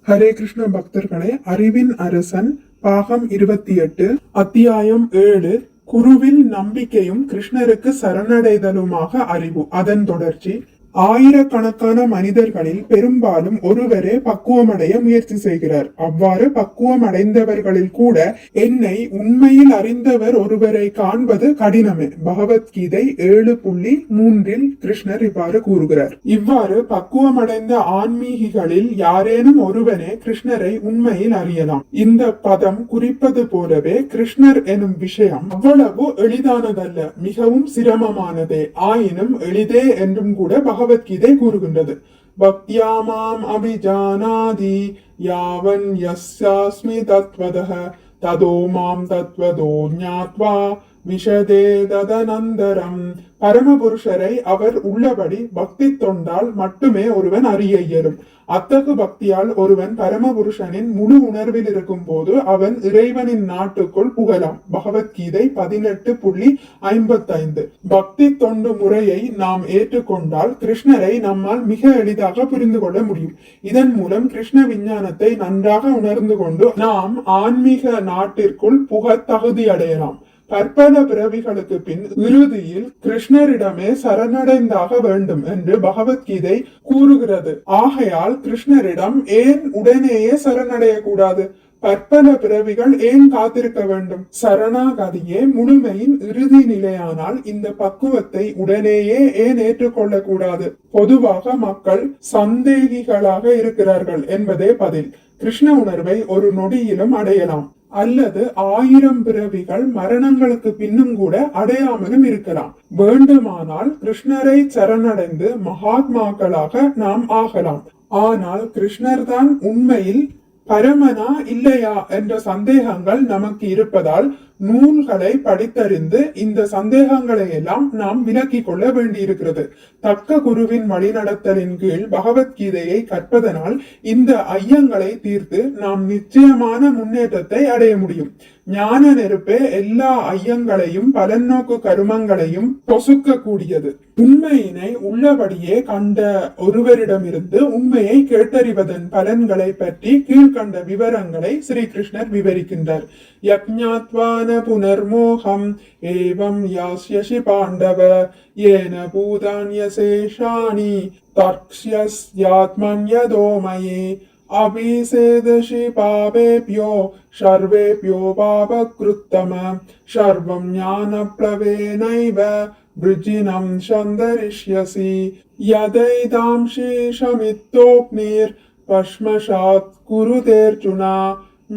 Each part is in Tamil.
ஹரே கிருஷ்ண பக்தர்களே, அறிவின் அரசன் பாகம் 28 அத்தியாயம் 7 குருவில் நம்பிக்கையும் கிருஷ்ணருக்கு சரணடைதலுமாக அறிவு. அதன் தொடர்ச்சி. ஆயிரக்கணக்கான மனிதர்களில் பெரும்பாலும் ஒருவரே பக்குவமடைய முயற்சி செய்கிறார். அவ்வாறு பக்குவம் அடைந்தவர்களில் கூட என்னை உண்மையில் அறிந்தவர் ஒருவரை காண்பது கடினமே. பகவத்கீதை 7.3 கிருஷ்ணர் இவ்வாறு கூறுகிறார். இவ்வாறு பக்குவம் அடைந்த ஆன்மீகிகளில் யாரேனும் ஒருவனே கிருஷ்ணரை உண்மையில் அறியலாம். இந்த பதம் குறிப்பது போலவே கிருஷ்ணர் எனும் விஷயம் அவ்வளவு எளிதானதல்ல, மிகவும் சிரமமானதே. ஆயினும் எளிதே என்றும் கூட பகவத்கீதை கூறுகின்றது. பக்தியாமாம் அபிஜானாதி யாவன் யஸ்யாஸ்மி தத்வதஹ ததோ மாம் தத்வதோ ஞாத்வா விஷதே ததனந்தரம். பரமபுருஷரை அவர் உள்ளபடி பக்தி தொண்டால் மட்டுமே ஒருவன் அறிய இயலும். அத்தகு பக்தியால் ஒருவன் பரமபுருஷனின் முழு உணர்வில் இருக்கும் போது அவன் இறைவனின் நாட்டுக்குள் புகலாம். பகவத்கீதை 18.55. பக்தி தொண்டு முறையை நாம் ஏற்றுக்கொண்டால் கிருஷ்ணரை நம்மால் மிக எளிதாக புரிந்து கொள்ள முடியும். இதன் மூலம் கிருஷ்ண விஞ்ஞானத்தை நன்றாக உணர்ந்து கொண்டு நாம் ஆன்மீக நாட்டிற்குள் புக தகுதி அடையலாம். பற்பல பிறவிகளுக்கு பின் இறுதியில் கிருஷ்ணரிடமே சரணடைந்தாக வேண்டும் என்று பகவத்கீதை கூறுகிறது. ஆகையால் கிருஷ்ணரிடம் ஏன் உடனேயே சரணடைய கூடாது? பற்பல பிறவிகள் ஏன் காத்திருக்க வேண்டும்? சரணாகதியே முழுமையின் இறுதி நிலையானால் இந்த பக்குவத்தை உடனேயே ஏன் ஏற்றுக்கொள்ள கூடாது? பொதுவாக மக்கள் சந்தேகிகளாக இருக்கிறார்கள் என்பதே பதில். கிருஷ்ண உணர்வை ஒரு நொடியிலும் அடையலாம், அல்லது 1000 பிறவிகள் மரணங்களுக்கு பின்னும் கூட அடையாமலும் இருக்கலாம். வேண்டுமானால் கிருஷ்ணரை சரணடைந்து மகாத்மாக்களாக நாம் ஆகலாம். ஆனால் கிருஷ்ணர் தான் உண்மையில் பரமனா இல்லையா என்ற சந்தேகங்கள் நமக்கு இருப்பதால் நூல்களை படித்தறிந்து இந்த சந்தேகங்களை எல்லாம் நாம் விலக்கிக் கொள்ள வேண்டியிருக்கிறது. தக்க குருவின் வழிநடத்தலின் கீழ் பகவத்கீதையை கற்பதனால் இந்த ஐயங்களை தீர்த்து நாம் நிச்சயமான முன்னேற்றத்தை அடைய முடியும். ஞான நெருப்பே எல்லா ஐயங்களையும் பலநோக்கு கருமங்களையும் பொசுக்க கூடியது. உண்மையினை உள்ளபடியே கண்ட ஒருவரிடமிருந்து உண்மையை கேட்டறிவதன் பலன்களை பற்றி கீழ்கண்ட விவரங்களை ஸ்ரீகிருஷ்ணர் விவரிக்கின்றார். யக்ஞாத்வான புனர்மோகம் ஏவம் யாஸ்யசி பாண்டவ ஏன பூதான்யசேஷானி தர்க்ஷ்யஸ்யாத்மன்யதோமயே அபிசேதசி பாவேப்யோ சர்வேப்யோ பாபக்ருத்தம சர்வம் ஞானப்ளவேனைவ விருஜினம் சந்தரிஷ்யசி யதைதாம் ஸ்ரீஷமித்தோக்னிர் பஷ்மஷாத் குருதேர்ஜுனா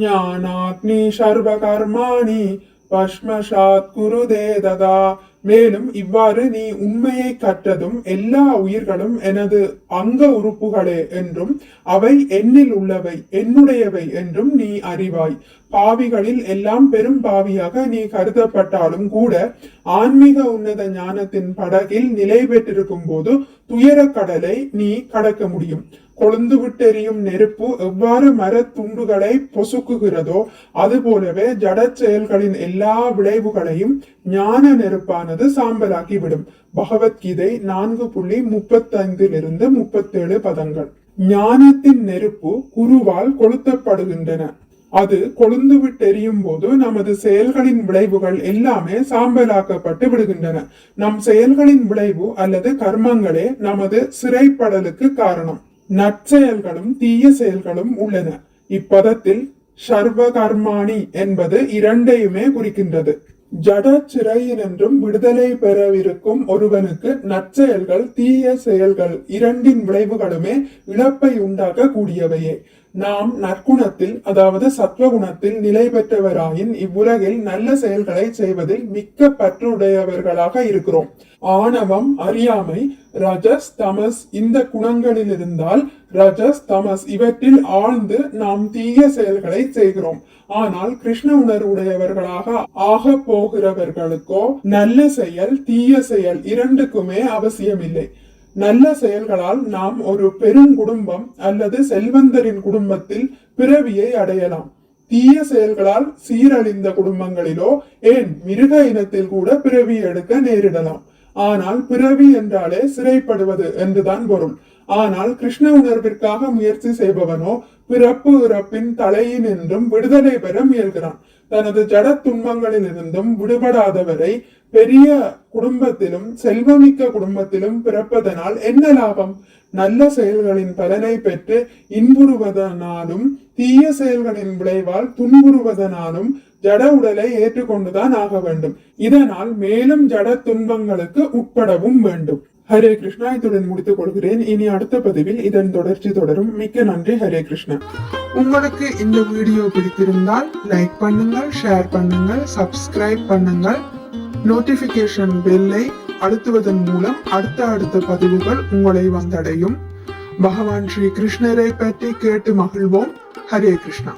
ஞானாக்னி சர்வகர்மாணி பஷ்மஷாத் குருதே ததா. மேலும் இவ்வாறு நீ உண்மையை கற்றதும் எல்லா உயிர்களும் எனது அங்க உறுப்புகளே என்றும் அவை என்னில் உள்ளவை என்னுடையவை என்றும் நீ அறிவாய். பாவிகளில் எல்லாம் பெரும் பாவியாக நீ கருதப்பட்டாலும் கூட ஆன்மீக உன்னத ஞானத்தின் படகில் நிலை பெற்றிருக்கும் போது துயரக்கடலை நீ கடக்க முடியும். கொழுந்து விட்டெறியும் நெருப்பு எவ்வாறு மரத்துண்டுகளை பொசுக்குகிறதோ அதுபோலவே ஜட செயல்களின் எல்லா விளைவுகளையும் ஞான நெருப்பானது சாம்பலாக்கிவிடும். பகவத்கீதை 4.35-37 பதங்கள். ஞானத்தின் நெருப்பு குருவால் கொளுத்தப்படுகின்றன. அது கொழுந்து விட்டெறியும் போது நமது செயல்களின் விளைவுகள் எல்லாமே சாம்பலாக்கப்பட்டு விடுகின்றன. நம் செயல்களின் விளைவு அல்லது கர்மங்களே நமது சிறைப்படலுக்கு காரணம். நற்செயல்களும் தீய செயல்களும் உள்ளன. இப்பதத்தில் சர்வ கர்மாணி என்பது இரண்டையுமே குறிக்கின்றது. ஜட சிறையினின்றும் விடுதலை பெறவிருக்கும் ஒருவனுக்கு நற்செயல்கள் தீய செயல்கள் இரண்டின் விளைவுகளுமே இழப்பை உண்டாக்க கூடியவையே. நாம் நற்குணத்தில் அதாவது சத்வகுணத்தில் நிலை பெற்றவராயின் இவ்வுலகில் நல்ல செயல்களை செய்வதில் மிக்க பற்றுடையவர்களாக இருக்கிறோம். ஆணவம், அறியாமை, ரஜஸ், தமஸ் இந்த குணங்களில் இருந்தால் ரஜஸ், தமஸ் இவற்றில் ஆழ்ந்து நாம் தீய செயல்களை செய்கிறோம். ஆனால் கிருஷ்ண உணர்வுடையவர்களாக ஆக போகிறவர்களுக்கோ நல்ல செயல் தீய செயல் இரண்டுக்குமே அவசியமில்லை. நல்ல செயல்களால் நாம் ஒரு பெருங்குடும்பம் அல்லது செல்வந்தரின் குடும்பத்தில் பிறவியை அடையலாம். தீய செயல்களால் சீரழிந்த குடும்பங்களிலோ ஏன் மிருக இனத்தில் கூட பிறவி எடுக்க நேரிடலாம். ஆனால் பிறவி என்றாலே சிறைப்படுவது என்றுதான் பொருள். ஆனால் கிருஷ்ண உணர்விற்காக முயற்சி செய்பவனோ பிறப்பு இறப்பின் தலையின் என்றும் விடுதலை பெற முயல்கிறான். தனது ஜட துன்பங்களில் இருந்தும் விடுபடாதவரை பெரிய குடும்பத்திலும் செல்வமிக்க குடும்பத்திலும் பிறப்பதனால் என்ன லாபம்? நல்ல செயல்களின் பலனை பெற்று இன்புறுவதனாலும் தீய செயல்களின் விளைவால் துன்புறுவதனாலும் ஜட உடலை ஏற்றுக்கொண்டுதான் ஆக வேண்டும். இதனால் மேலும் ஜட துன்பங்களுக்கு உட்படவும் வேண்டும். ஹரே கிருஷ்ணா. இத்துடன் முடித்துக் கொள்கிறேன். இனி அடுத்த பதிவில் இதன் தொடர்ச்சி தொடரும். மிக்க நன்றி. ஹரே கிருஷ்ணா. உங்களுக்கு இந்த வீடியோ பிடித்திருந்தால் லைக் பண்ணுங்கள், ஷேர் பண்ணுங்கள், சப்ஸ்கிரைப் பண்ணுங்கள். நோட்டிபிகேஷன் பெல்லை அழுத்துவதன் மூலம் அடுத்த பதிவுகள் உங்களை வந்தடையும். பகவான் ஸ்ரீ கிருஷ்ணரை பற்றி கேட்டு மகிழ்வோம். ஹரே கிருஷ்ணா.